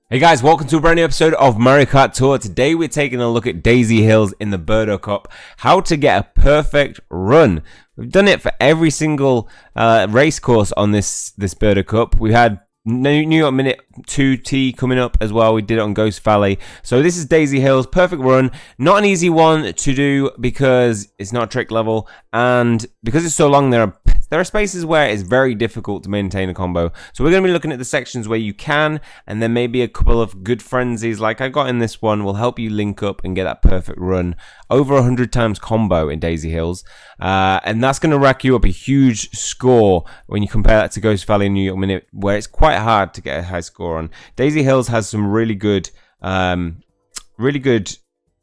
Hey guys, welcome to a brand new episode of Mario Kart Tour. Today we're taking a look at Daisy Hills in the Birdo Cup, how to get a perfect run. We've done it for every single race course on this Birdo Cup. We had New York Minute 2T coming up as well. We did it on Ghost Valley. So this is Daisy Hills, perfect run. Not an easy one to do because it's not trick level, and because it's so long, there are spaces where it's very difficult to maintain a combo. So we're going to be looking at the sections where you can, and then maybe a couple of good frenzies like I got in this one will help you link up and get that perfect run. Over 100 times combo in Daisy Hills. And that's going to rack you up a huge score when you compare that to Ghost Valley and New York Minute, where it's quite hard to get a high score on. Daisy Hills has some really good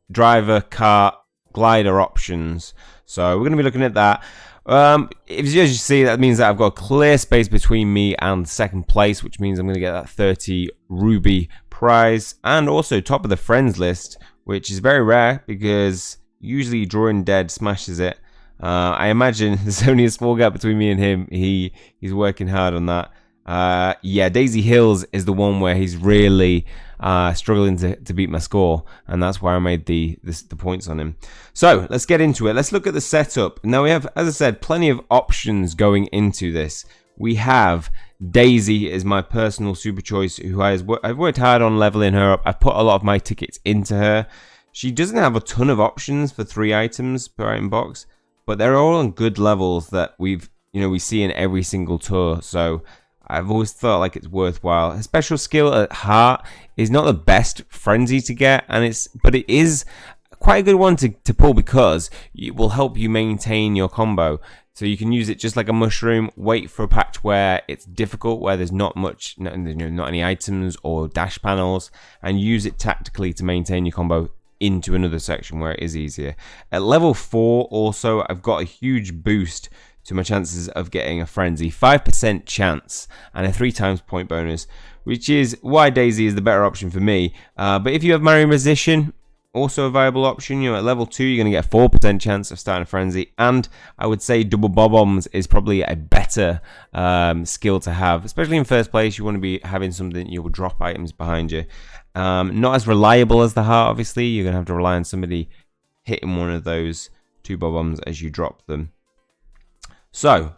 driver, kart, glider options. So we're going to be looking at that. As you see, that means that I've got a clear space between me and second place, which means I'm going to get that 30 Ruby prize, and also top of the friends list, which is very rare because usually Drawing Dead smashes it. I imagine there's only a small gap between me and him. He's working hard on that. Yeah, Daisy Hills is the one where he's really struggling to beat my score, and that's why I made the points on him. So let's get into it. Let's look at the setup. Now we have, as I said, plenty of options going into this. We have Daisy is my personal super choice, who I've worked hard on leveling her up. I've put a lot of my tickets into her. She doesn't have a ton of options for 3 items per item box, but they're all on good levels that we see in every single tour. So I've always thought like it's worthwhile. A special skill at heart is not the best frenzy to get, but it is quite a good one to pull because it will help you maintain your combo. So you can use it just like a mushroom, wait for a patch where it's difficult, where there's not any items or dash panels, and use it tactically to maintain your combo into another section where it is easier. At level 4 also, I've got a huge boost to my chances of getting a frenzy, 5% chance and a 3 times point bonus, which is why Daisy is the better option for me. But if you have Mario Musician, also a viable option. At level 2 you're going to get a 4% chance of starting a frenzy, and I would say double bob-ombs is probably a better skill to have, especially in first place. You want to be having something you will drop items behind you. Not as reliable as the heart, obviously. You're going to have to rely on somebody hitting one of those 2 bob-ombs as you drop them. So,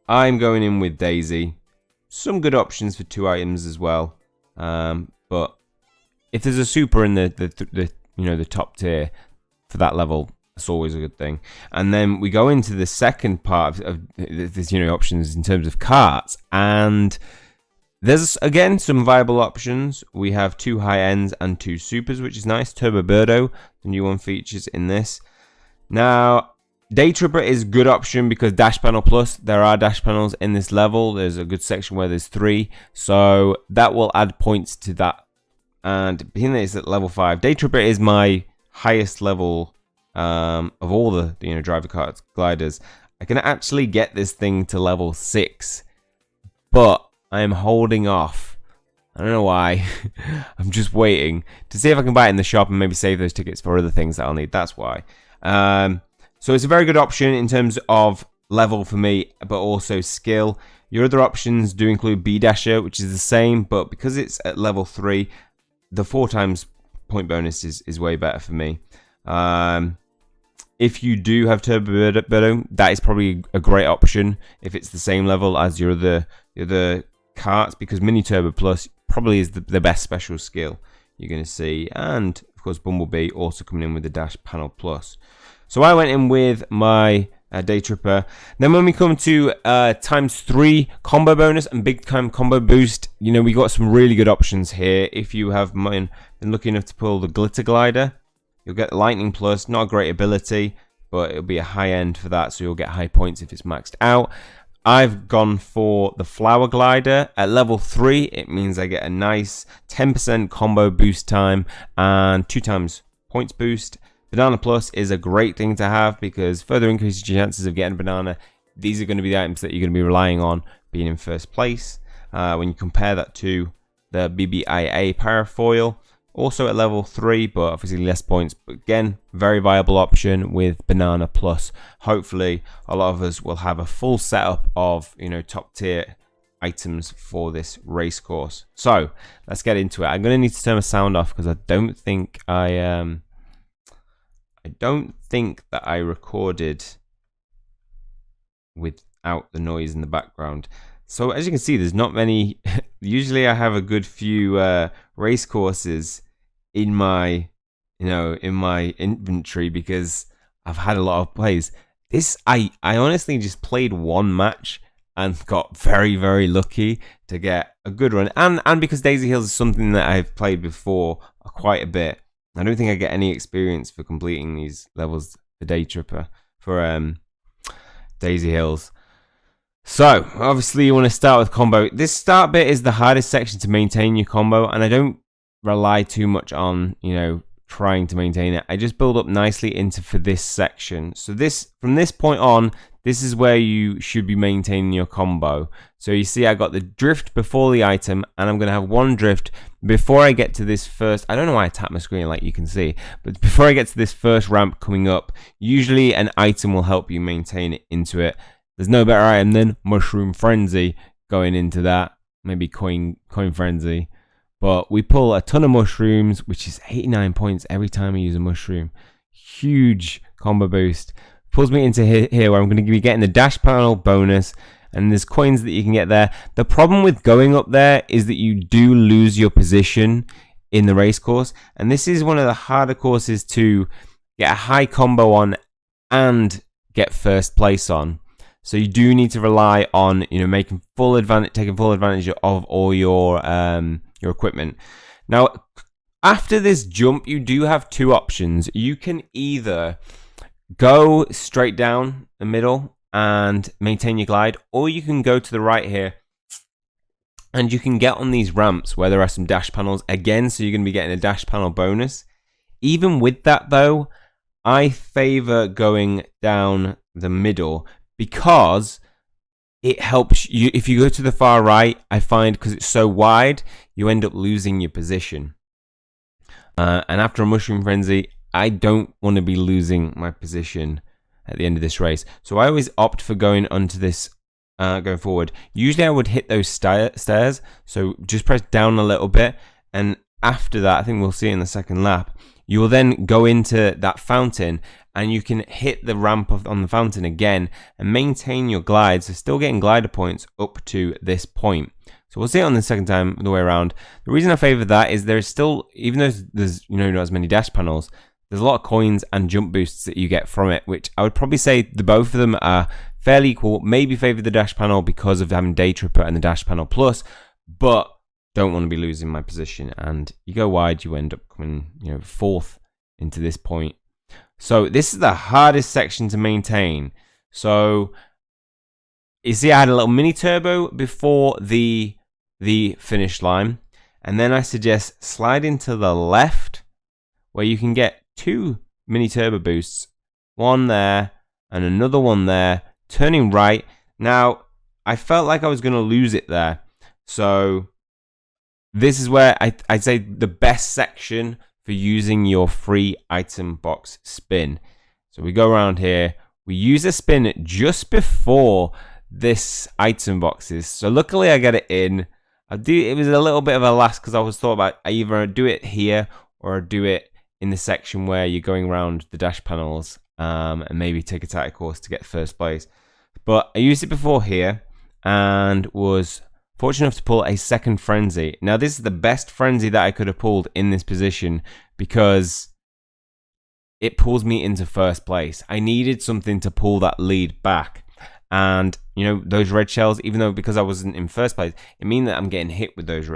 I'm going in with Daisy. Some good options for 2 items as well. But if there's a super in the top tier for that level, it's always a good thing. And then we go into the second part of this, options in terms of karts, and there's again some viable options. We have 2 high ends and 2 supers, which is nice. Turbo Birdo, the new one, features in this. Now, Day Tripper is a good option because Dash Panel Plus, there are dash panels in this level. There's a good section where there's 3, so that will add points to that. And being that it's at level 5, Day Tripper is my highest level of all the driver karts gliders. I can actually get this thing to level 6, but I am holding off. I don't know why. I'm just waiting to see if I can buy it in the shop and maybe save those tickets for other things that I'll need. That's why. So it's a very good option in terms of level for me, but also skill. Your other options do include B-Dasher, which is the same, but because it's at level 3, the 4 times point bonus is way better for me. If you do have Turbo Birdo, that is probably a great option if it's the same level as your other karts, because Mini Turbo Plus probably is the best special skill you're going to see. And, of course, Bumblebee also coming in with the Dash Panel Plus. So I went in with my Day Tripper. Then when we come to ×3 combo bonus and big time combo boost, we got some really good options here. If you have been lucky enough to pull the Glitter Glider, you'll get Lightning Plus. Not a great ability, but it'll be a high end for that, so you'll get high points if it's maxed out. I've gone for the Flower Glider. At level 3, it means I get a nice 10% combo boost time and 2 times points boost. Banana Plus is a great thing to have because further increases your chances of getting banana. These are going to be the items that you're going to be relying on being in first place. When you compare that to the BBIA Parafoil, also at level 3, but obviously less points. But again, very viable option with Banana Plus. Hopefully, a lot of us will have a full setup of top tier items for this race course. So let's get into it. I'm going to need to turn my sound off because I don't think that I recorded without the noise in the background. So as you can see, there's not many. Usually I have a good few race courses in my inventory because I've had a lot of plays. This I honestly just played one match and got very, very lucky to get a good run. And because Daisy Hills is something that I've played before quite a bit, I don't think I get any experience for completing these levels for Day Tripper, for Daisy Hills. So, obviously you want to start with combo. This start bit is the hardest section to maintain your combo, and I don't rely too much on, trying to maintain it. I just build up nicely for this section. So from this point on, this is where you should be maintaining your combo. So you see I got the drift before the item, and I'm going to have one drift before I get to this first, I don't know why I tap my screen like you can see, but before I get to this first ramp coming up, usually an item will help you maintain it into it. There's no better item than Mushroom Frenzy going into that, maybe Coin Frenzy. But we pull a ton of mushrooms, which is 89 points every time I use a mushroom. Huge combo boost. Pulls me into here where I'm going to be getting the dash panel bonus. And there's coins that you can get there. The problem with going up there is that you do lose your position in the race course. And this is one of the harder courses to get a high combo on and get first place on. So you do need to rely on, taking full advantage of all your equipment. Now, after this jump, you do have two options. You can either go straight down the middle and maintain your glide, or you can go to the right here and you can get on these ramps where there are some dash panels again, so you're going to be getting a dash panel bonus. Even with that though, I favor going down the middle because it helps you. If you go to the far right, I find because it's so wide, you end up losing your position. And after a Mushroom Frenzy, I don't want to be losing my position at the end of this race. So I always opt for going onto this, going forward. Usually I would hit those stairs, so just press down a little bit. And after that, I think we'll see in the second lap, you will then go into that fountain and you can hit the ramp on the fountain again and maintain your glide. So still getting glider points up to this point. So we'll see it on the second time the way around. The reason I favor that is there's still, even though there's not as many dash panels, there's a lot of coins and jump boosts that you get from it, which I would probably say the both of them are fairly equal. Maybe favor the dash panel because of having Day Tripper and the dash panel plus, but don't want to be losing my position. And you go wide, you end up coming, fourth into this point. So this is the hardest section to maintain. So you see I had a little mini turbo before the finish line, and then I suggest sliding to the left where you can get two mini turbo boosts, one there and another one there, turning right. Now I felt like I was going to lose it there, so this is where I'd say the best section for using your free item box spin. So we go around here, we use a spin just before this item boxes. So luckily I get it in. It was a little bit of a last because I was thought about I either do it here or do it in the section where you're going around the dash panels and maybe take a tighter course to get first place. But I used it before here and was fortunate enough to pull a second frenzy. Now this is the best frenzy that I could have pulled in this position because it pulls me into first place. I needed something to pull that lead back. And those red shells, even though because I wasn't in first place, it means that I'm getting hits with those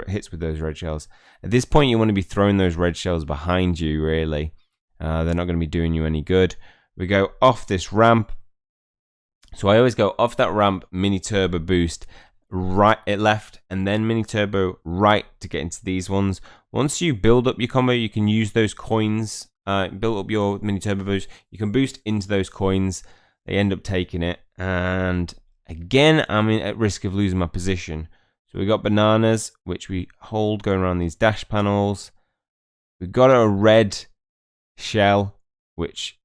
red shells. At this point, you want to be throwing those red shells behind you. Really, they're not going to be doing you any good. We go off this ramp. So I always go off that ramp, mini turbo boost, right at left, and then mini turbo right to get into these ones. Once you build up your combo, you can use those coins. Build up your mini turbo boost. You can boost into those coins. They end up taking it, and again I'm at risk of losing my position. So we got bananas, which we hold going around these dash panels. We got a red shell, which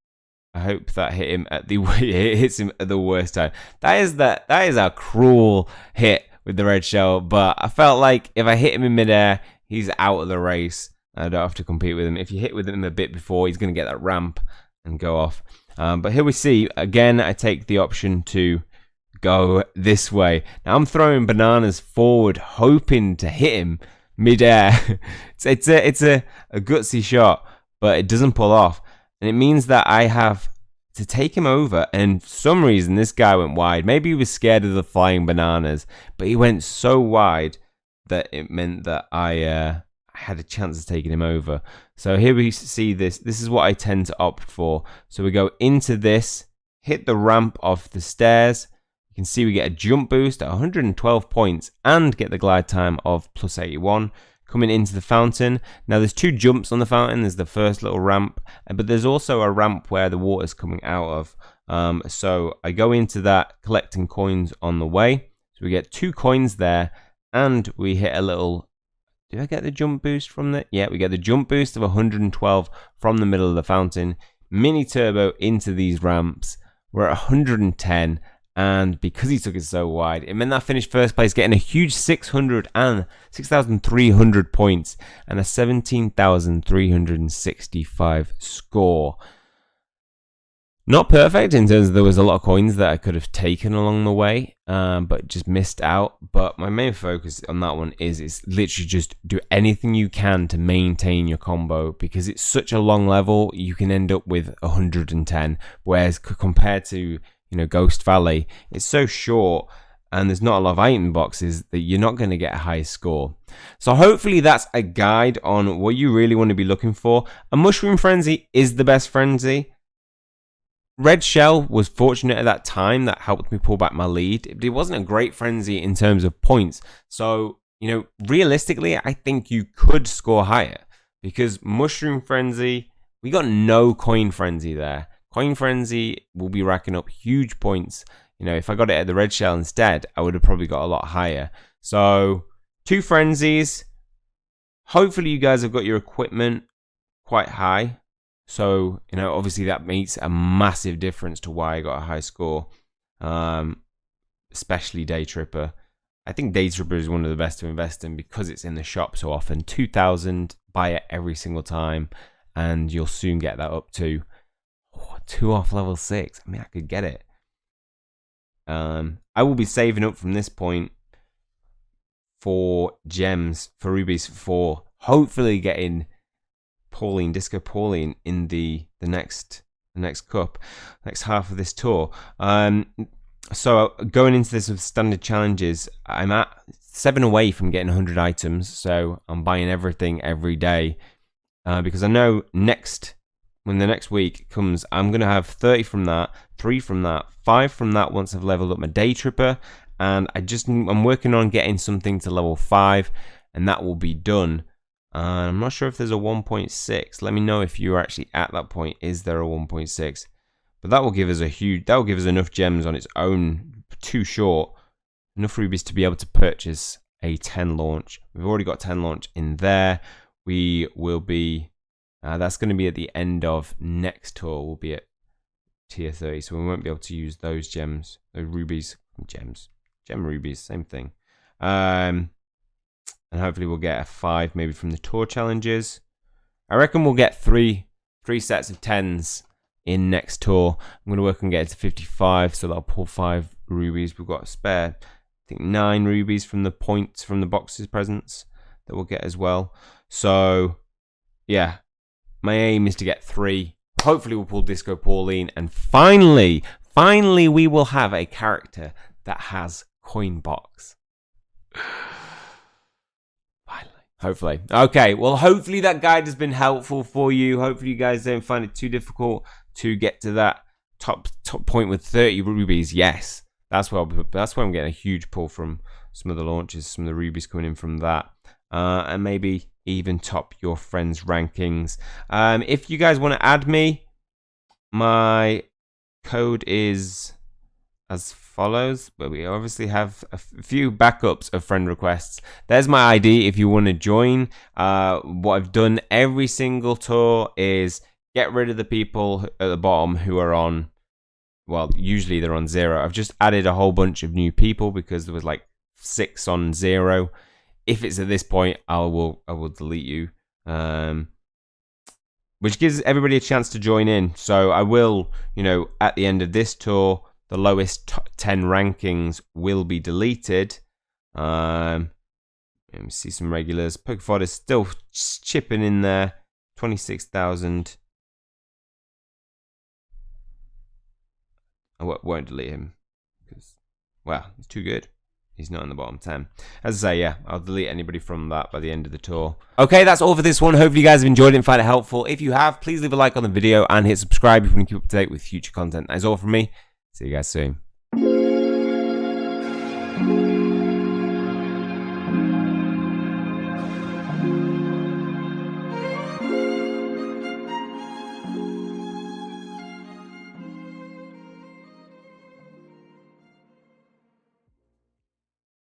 I hope that hit him at the it hits him at the worst time. That is a cruel hit with the red shell, but I felt like if I hit him in midair, he's out of the race. I don't have to compete with him. If you hit with him a bit before, he's going to get that ramp and go off. But here we see, again, I take the option to go this way. Now I'm throwing bananas forward, hoping to hit him midair. it's a gutsy shot, but it doesn't pull off. And it means that I have to take him over. And for some reason, this guy went wide. Maybe he was scared of the flying bananas, but he went so wide that it meant that I had a chance of taking him over. So here we see this. This is what I tend to opt for. So we go into this, hit the ramp off the stairs. You can see we get a jump boost at 112 points and get the glide time of plus 81. Coming into the fountain. Now there's two jumps on the fountain. There's the first little ramp, but there's also a ramp where the water's coming out of. So I go into that, collecting coins on the way. So we get 2 coins there, and we hit a little... Did I get the jump boost from that? Yeah, we get the jump boost of 112 from the middle of the fountain. Mini turbo into these ramps. We're at 110. And because he took it so wide, it meant that I finished first place, getting a huge 6,300 points and a 17,365 score. Not perfect in terms of there was a lot of coins that I could have taken along the way, but just missed out. But my main focus on that one is literally just do anything you can to maintain your combo, because it's such a long level, you can end up with 110, whereas compared to Ghost Valley, it's so short and there's not a lot of item boxes that you're not going to get a high score. So hopefully that's a guide on what you really want to be looking for. A Mushroom Frenzy is the best frenzy. Red Shell was fortunate at that time, that helped me pull back my lead. It wasn't a great frenzy in terms of points. So, realistically, I think you could score higher, because Mushroom Frenzy, we got no Coin Frenzy there. Coin Frenzy will be racking up huge points. If I got it at the Red Shell instead, I would have probably got a lot higher. So, 2 frenzies. Hopefully you guys have got your equipment quite high. So, obviously that makes a massive difference to why I got a high score. Especially Day Tripper. I think Day Tripper is one of the best to invest in because it's in the shop so often. 2,000, buy it every single time, and you'll soon get that up to 2 off level 6. I mean, I could get it. I will be saving up from this point for gems, for rubies, for hopefully getting Disco Pauline in the next cup, next half of this tour. So going into this with standard challenges, I'm at 7 away from getting 100 items. So I'm buying everything every day, because I know when the next week comes, I'm going to have 30 from that, 3 from that, 5 from that once I've leveled up my Day Tripper. And I'm working on getting something to level 5, and that will be done. I'm not sure if there's a 1.6. Let me know if you're actually at that point. Is there a 1.6? But that will give us enough gems on its own, too short, enough rubies to be able to purchase a 10 launch. We've already got 10 launch in there. We will be... that's going to be at the end of next tour. We'll be at tier 30, so we won't be able to use those gems, those rubies, gem rubies, same thing. And hopefully we'll get a 5 maybe from the tour challenges. I reckon we'll get three sets of 10s in next tour. I'm going to work on getting to 55, so that'll pull 5 rubies. We've got a spare, I think, 9 rubies from the points from the boxes presents that we'll get as well. So yeah, my aim is to get 3. Hopefully we'll pull Disco Pauline, and finally we will have a character that has coin box. Finally. Hopefully. Okay, well, hopefully that guide has been helpful for you. Hopefully you guys don't find it too difficult to get to that top point with 30 rubies. Yes, that's where I'm getting a huge pull from some of the launches, some of the rubies coming in from that. And maybe even top your friends' rankings. If you guys want to add me, my code is as follows, but we obviously have a few backups of friend requests. There's my ID if you want to join. What I've done every single tour is get rid of the people at the bottom who are on, well, usually they're on 0. I've just added a whole bunch of new people because there was like 6 on 0. If it's at this point, I will delete you. Which gives everybody a chance to join in. So I will, at the end of this tour, the lowest 10 rankings will be deleted. Let me see some regulars. Pokefod is still chipping in there. 26,000. I won't delete him because, well, he's too good. He's not in the bottom 10. As I say, yeah, I'll delete anybody from that by the end of the tour. Okay, that's all for this one. Hopefully you guys have enjoyed it and find it helpful. If you have, please leave a like on the video and hit subscribe if you want to keep up to date with future content. That's all from me. See you guys soon.